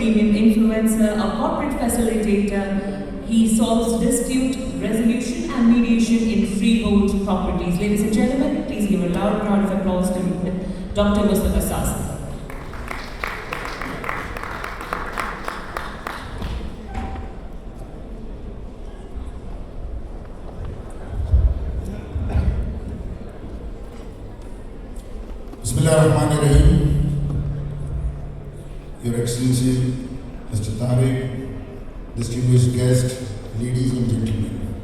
premium influencer, a corporate facilitator. He solves dispute resolution and mediation in freehold properties. Ladies and gentlemen, please give a loud round of applause to Dr. Mustafa Sasi. Bismillahirrahmanirrahim. Your Excellency, Mr. Tariq, distinguished guests, ladies and gentlemen.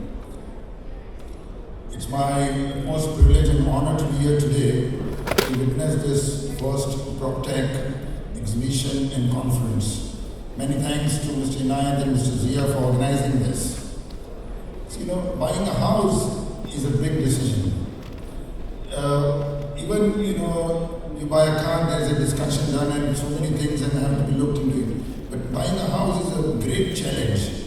It's my most privilege and honor to be here today to witness this first PropTech exhibition and conference. Many thanks to Mr. Inayat and Mr. Zia for organizing this. So, buying a house is a big decision. Even, you buy a car, there's a discussion done and so many things and have to be looked into it. But buying a house is a great challenge.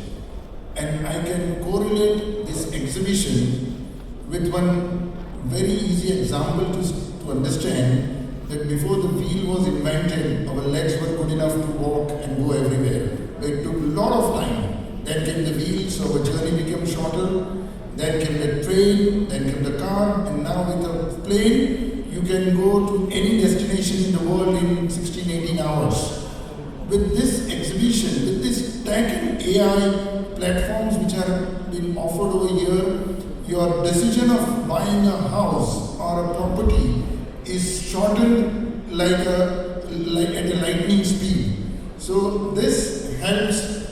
And I can correlate this exhibition with one very easy example to understand that before the wheel was invented, our legs were good enough to walk and go everywhere. But it took a lot of time. Then came the wheel, so our journey became shorter. Then came the train, then came the car, and now with a plane, you can go to any destination in the world in 16-18 hours. With this exhibition, with this tech and AI platforms which are being offered over here, your decision of buying a house or a property is shortened like at a lightning speed. So this helps,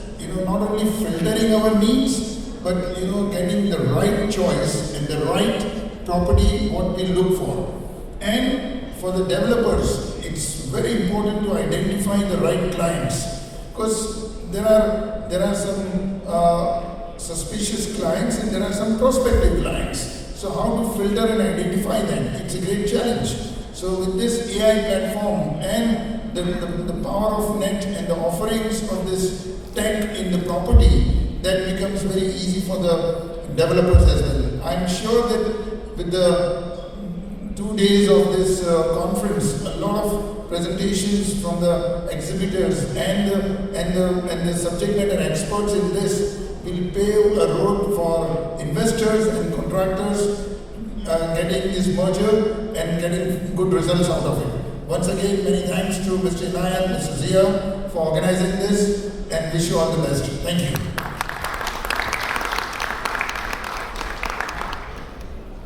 not only filtering our needs, but getting the right choice and the right property what we look for. And for the developers, it's very important to identify the right clients, because there are some suspicious clients and there are some prospective clients. So how to filter and identify them? It's a great challenge. So with this AI platform and the power of net and the offerings of this tech in the property, that becomes very easy for the developers as well. I'm sure that with the 2 days of this conference, a lot of presentations from the exhibitors and the subject matter experts in this will pave a road for investors and contractors getting this merger and getting good results out of it. Once again, many thanks to Mr. Inayat, Mr. Zia for organizing this, and wish you all the best. Thank you.